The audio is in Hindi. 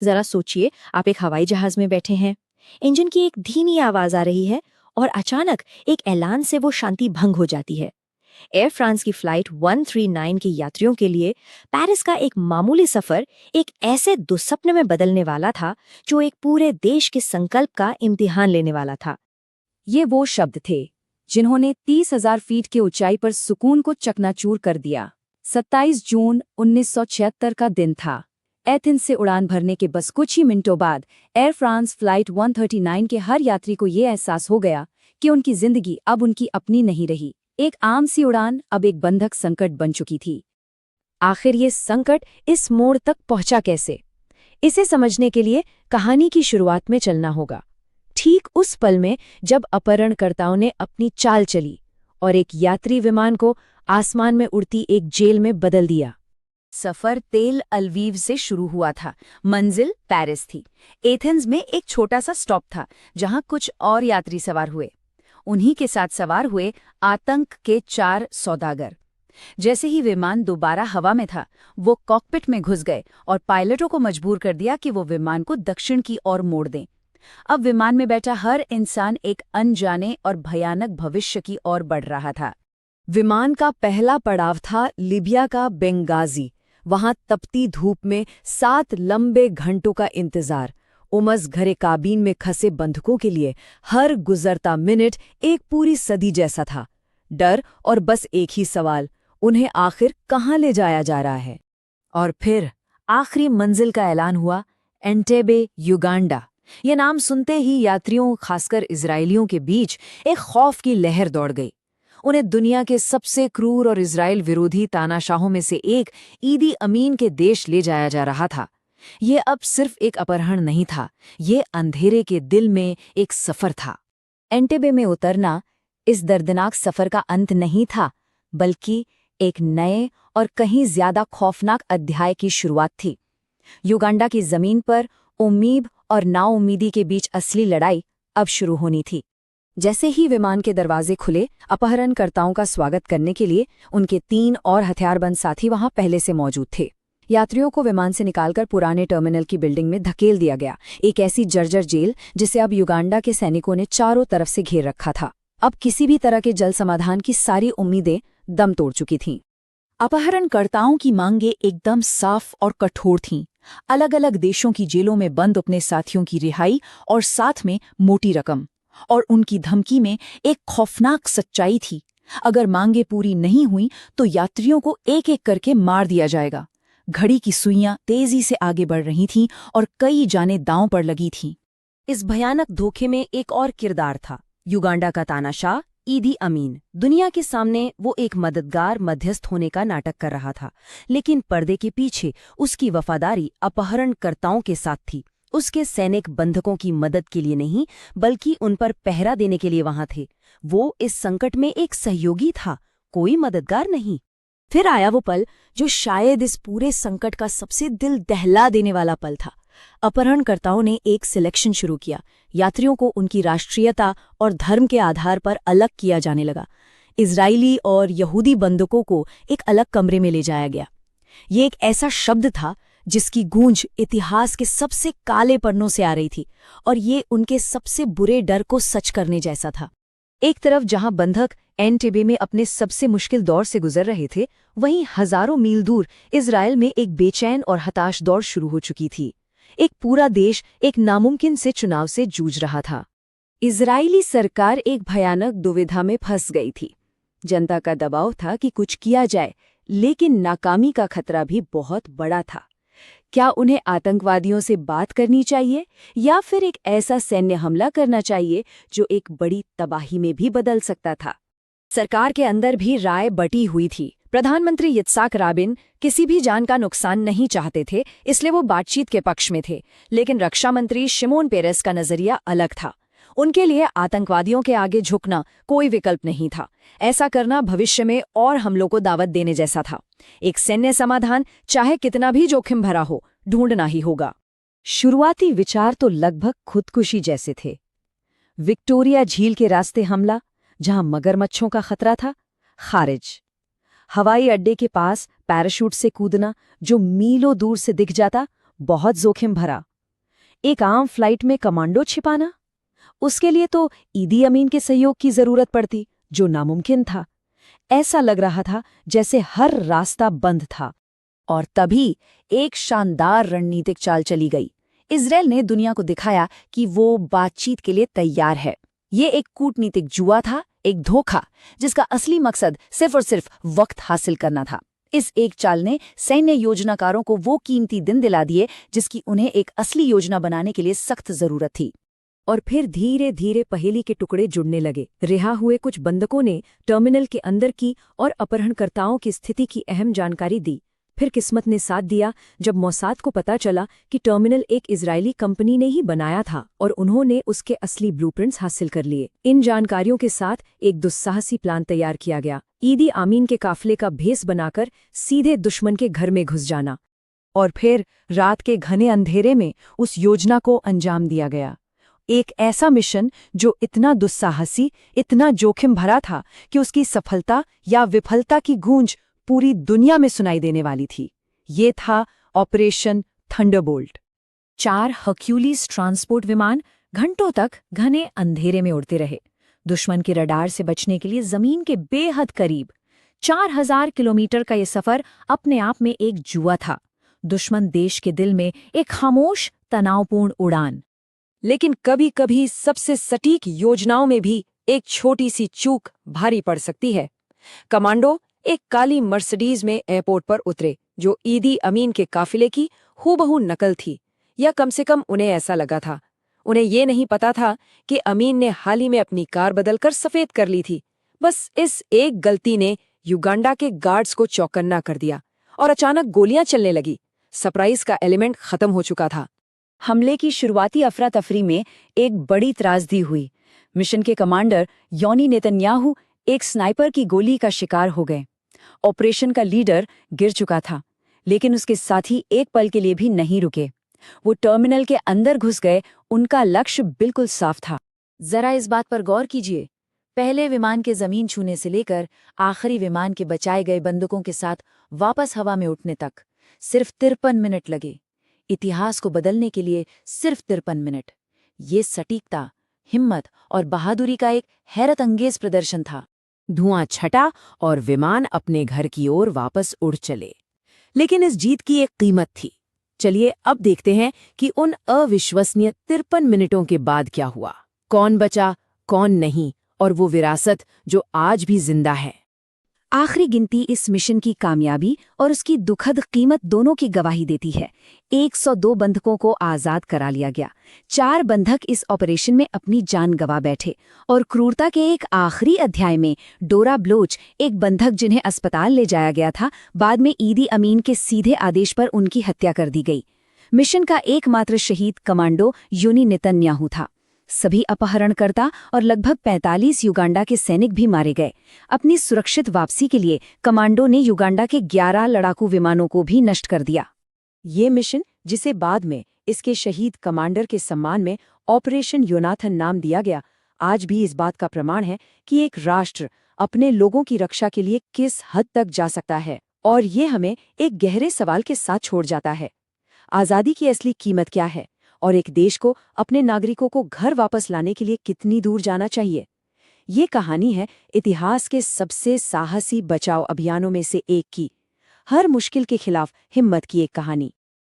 जरा सोचिए, आप एक हवाई जहाज में बैठे हैं, इंजन की एक धीमी आवाज आ रही है और अचानक एक ऐलान से वो शांति भंग हो जाती है। एयर फ्रांस की फ्लाइट 139 के यात्रियों के लिए पेरिस का एक मामूली सफर एक ऐसे दुस्सपने में बदलने वाला था जो एक पूरे देश के संकल्प का इम्तिहान लेने वाला था। ये वो शब्द थे जिन्होंने 30,000 फीट की ऊंचाई पर सुकून को चकनाचूर कर दिया। 27 जून 1976 का दिन था। एथेंस से उड़ान भरने के बस कुछ ही मिनटों बाद एयर फ्रांस फ्लाइट 139 के हर यात्री को ये एहसास हो गया कि उनकी जिंदगी अब उनकी अपनी नहीं रही। एक आम सी उड़ान अब एक बंधक संकट बन चुकी थी। आखिर ये संकट इस मोड़ तक पहुंचा कैसे? इसे समझने के लिए कहानी की शुरुआत में चलना होगा। ठीक उस पल में जब अपहरणकर्ताओं ने अपनी चाल चली और एक यात्री विमान को आसमान में उड़ती एक जेल में बदल दिया। सफर तेल अवीव से शुरू हुआ था। मंजिल पेरिस थी। एथेंस में एक छोटा सा स्टॉप था जहां कुछ और यात्री सवार हुए। उन्हीं के साथ सवार हुए आतंक के 4 सौदागर। जैसे ही विमान दोबारा हवा में था, वो कॉकपिट में घुस गए और पायलटों को मजबूर कर दिया कि वो विमान को दक्षिण की ओर मोड़ दें। अब विमान में बैठा हर इंसान एक अनजाने और भयानक भविष्य की ओर बढ़ रहा था। विमान का पहला पड़ाव था लीबिया का बेंगाजी। वहां तपती धूप में 7 लंबे घंटों का इंतजार। उमस घरे काबीन में खसे बंधकों के लिए हर गुजरता मिनट एक पूरी सदी जैसा था। डर और बस एक ही सवाल, उन्हें आखिर कहाँ ले जाया जा रहा है? और फिर आखिरी मंजिल का ऐलान हुआ, एंटेबे, युगांडा। ये नाम सुनते ही यात्रियों, खासकर इजरायलियों के बीच एक खौफ की लहर दौड़ गई। उन्हें दुनिया के सबसे क्रूर और इजराइल विरोधी तानाशाहों में से एक ईदी अमीन के देश ले जाया जा रहा था। ये अब सिर्फ एक अपहरण नहीं था, ये अंधेरे के दिल में एक सफर था। एंटेबे में उतरना इस दर्दनाक सफर का अंत नहीं था, बल्कि एक नए और कहीं ज्यादा खौफनाक अध्याय की शुरुआत थी। युगांडा की जमीन पर उम्मीद और नाउम्मीदी के बीच असली लड़ाई अब शुरू होनी थी। जैसे ही विमान के दरवाजे खुले, अपहरणकर्ताओं का स्वागत करने के लिए उनके 3 और हथियारबंद साथी वहां पहले से मौजूद थे। यात्रियों को विमान से निकालकर पुराने टर्मिनल की बिल्डिंग में धकेल दिया गया, एक ऐसी जर्जर जेल जिसे अब युगांडा के सैनिकों ने चारों तरफ से घेर रखा था। अब किसी भी तरह के जल समाधान की सारी उम्मीदें दम तोड़ चुकी थीं। अपहरणकर्ताओं की मांगें एकदम साफ और कठोर थीं। अलग अलग देशों की जेलों में बंद अपने साथियों की रिहाई और साथ में मोटी रकम। और उनकी धमकी में एक खौफनाक सच्चाई थी, अगर मांगें पूरी नहीं हुई तो यात्रियों को एक एक करके मार दिया जाएगा। घड़ी की सुइयां तेजी से आगे बढ़ रही थीं और कई जानें दांव पर लगी थीं। इस भयानक धोखे में एक और किरदार था, युगांडा का तानाशाह ईदी अमीन। दुनिया के सामने वो एक मददगार मध्यस्थ होने का नाटक कर रहा था, लेकिन पर्दे के पीछे उसकी वफादारी अपहरणकर्ताओं के साथ थी। उसके सैनिक बंधकों की मदद के लिए नहीं, बल्कि उन पर पहरा देने के लिए वहां थे। वो इस संकट में एक सहयोगी था, कोई मददगार नहीं। फिर आया वो पल जो शायद इस पूरे संकट का सबसे दिल दहला देने वाला पल था। अपहरणकर्ताओं ने एक सिलेक्शन शुरू किया। यात्रियों को उनकी राष्ट्रीयता और धर्म के आधार पर अलग किया जाने लगा। इजरायली और यहूदी बंधकों को एक अलग कमरे में ले जाया गया। ये एक ऐसा शब्द था जिसकी गूंज इतिहास के सबसे काले पन्नों से आ रही थी, और ये उनके सबसे बुरे डर को सच करने जैसा था। एक तरफ जहां बंधक एंटेबे में अपने सबसे मुश्किल दौर से गुजर रहे थे, वहीं हजारों मील दूर इजराइल में एक बेचैन और हताश दौर शुरू हो चुकी थी। एक पूरा देश एक नामुमकिन से चुनाव से जूझ रहा था। इजरायली सरकार एक भयानक दुविधा में फंस गई थी। जनता का दबाव था कि कुछ किया जाए, लेकिन नाकामी का खतरा भी बहुत बड़ा था। क्या उन्हें आतंकवादियों से बात करनी चाहिए या फिर एक ऐसा सैन्य हमला करना चाहिए जो एक बड़ी तबाही में भी बदल सकता था? सरकार के अंदर भी राय बटी हुई थी। प्रधानमंत्री यित्साक राबिन किसी भी जान का नुकसान नहीं चाहते थे, इसलिए वो बातचीत के पक्ष में थे। लेकिन रक्षा मंत्री शिमोन पेरेस का नजरिया अलग था। उनके लिए आतंकवादियों के आगे झुकना कोई विकल्प नहीं था। ऐसा करना भविष्य में और हमलों को दावत देने जैसा था। एक सैन्य समाधान, चाहे कितना भी जोखिम भरा हो, ढूंढना ही होगा। शुरुआती विचार तो लगभग खुदकुशी जैसे थे। विक्टोरिया झील के रास्ते हमला, जहां मगरमच्छों का खतरा था, खारिज। हवाई अड्डे के पास पैराशूट से कूदना, जो मीलों दूर से दिख जाता, बहुत जोखिम भरा। एक आम फ्लाइट में कमांडो छिपाना? उसके लिए तो ईदी अमीन के सहयोग की जरूरत पड़ती, जो नामुमकिन था। ऐसा लग रहा था जैसे हर रास्ता बंद था। और तभी एक शानदार रणनीतिक चाल चली गई। इजराइल ने दुनिया को दिखाया कि वो बातचीत के लिए तैयार है। ये एक कूटनीतिक जुआ था, एक धोखा, जिसका असली मकसद सिर्फ और सिर्फ वक्त हासिल करना था। इस एक चाल ने सैन्य योजनाकारों को वो कीमती दिन दिला दिए जिसकी उन्हें एक असली योजना बनाने के लिए सख्त जरूरत थी। और फिर धीरे धीरे पहेली के टुकड़े जुड़ने लगे। रिहा हुए कुछ बंधकों ने टर्मिनल के अंदर की और अपहरणकर्ताओं की स्थिति की अहम जानकारी दी। फिर किस्मत ने साथ दिया जब मोसाद को पता चला कि टर्मिनल एक इजरायली कंपनी ने ही बनाया था और उन्होंने उसके असली ब्लूप्रिंट्स हासिल कर लिए। इन जानकारियों के साथ एक दुस्साहसी प्लान तैयार किया गया। ईदी आमीन के काफिले का भेस बनाकर सीधे दुश्मन के घर में घुस जाना। और फिर रात के घने अंधेरे में उस योजना को अंजाम दिया गया। एक ऐसा मिशन जो इतना दुस्साहसी, इतना जोखिम भरा था कि उसकी सफलता या विफलता की गूंज पूरी दुनिया में सुनाई देने वाली थी। ये था ऑपरेशन थंडरबोल्ट। 4 हर्क्यूलिस ट्रांसपोर्ट विमान घंटों तक घने अंधेरे में उड़ते रहे, दुश्मन के रडार से बचने के लिए जमीन के बेहद करीब। 4000 किलोमीटर का ये सफर अपने आप में एक जुआ था, दुश्मन देश के दिल में एक खामोश, तनावपूर्ण उड़ान। लेकिन कभी कभी सबसे सटीक योजनाओं में भी एक छोटी सी चूक भारी पड़ सकती है। कमांडो एक काली मर्सिडीज में एयरपोर्ट पर उतरे, जो ईदी अमीन के काफिले की हूबहू नकल थी, या कम से कम उन्हें ऐसा लगा था। उन्हें ये नहीं पता था कि अमीन ने हाल ही में अपनी कार बदलकर सफेद कर ली थी। बस इस एक गलती ने युगांडा के गार्ड्स को चौकन्ना कर दिया और अचानक गोलियां चलने लगी। सरप्राइज का एलिमेंट खत्म हो चुका था। हमले की शुरुआती अफरा तफरी में एक बड़ी त्रासदी हुई। मिशन के कमांडर योनी नेतन्याहू एक स्नाइपर की गोली का शिकार हो गए। ऑपरेशन का लीडर गिर चुका था, लेकिन उसके साथी एक पल के लिए भी नहीं रुके। वो टर्मिनल के अंदर घुस गए। उनका लक्ष्य बिल्कुल साफ था। जरा इस बात पर गौर कीजिए, पहले विमान के जमीन छूने से लेकर आखिरी विमान के बचाए गए बंदूकों के साथ वापस हवा में उठने तक सिर्फ 53 मिनट लगे। इतिहास को बदलने के लिए सिर्फ 53 मिनट। ये सटीकता, हिम्मत और बहादुरी का एक हैरत अंगेज प्रदर्शन था। धुआं छटा और विमान अपने घर की ओर वापस उड़ चले। लेकिन इस जीत की एक कीमत थी। चलिए अब देखते हैं कि उन अविश्वसनीय 53 मिनटों के बाद क्या हुआ। कौन बचा, कौन नहीं, और वो विरासत जो आज भी जिंदा है। आखिरी गिनती इस मिशन की कामयाबी और उसकी दुखद कीमत दोनों की गवाही देती है। 102 बंधकों को आजाद करा लिया गया। 4 बंधक इस ऑपरेशन में अपनी जान गंवा बैठे और क्रूरता के एक आखिरी अध्याय में डोरा ब्लोच, एक बंधक जिन्हें अस्पताल ले जाया गया था, बाद में ईदी अमीन के सीधे आदेश पर उनकी हत्या कर दी गई। मिशन का एकमात्र शहीद कमांडो योनी नेतन्याहू था। सभी अपहरणकर्ता और लगभग 45 युगांडा के सैनिक भी मारे गए। अपनी सुरक्षित वापसी के लिए कमांडो ने युगांडा के 11 लड़ाकू विमानों को भी नष्ट कर दिया। ये मिशन, जिसे बाद में इसके शहीद कमांडर के सम्मान में ऑपरेशन योनाथन नाम दिया गया, आज भी इस बात का प्रमाण है कि एक राष्ट्र अपने लोगों की रक्षा के लिए किस हद तक जा सकता है। और ये हमें एक गहरे सवाल के साथ छोड़ जाता है। आज़ादी की असली कीमत क्या है, और एक देश को अपने नागरिकों को घर वापस लाने के लिए कितनी दूर जाना चाहिए। ये कहानी है इतिहास के सबसे साहसी बचाव अभियानों में से एक की, हर मुश्किल के खिलाफ हिम्मत की एक कहानी।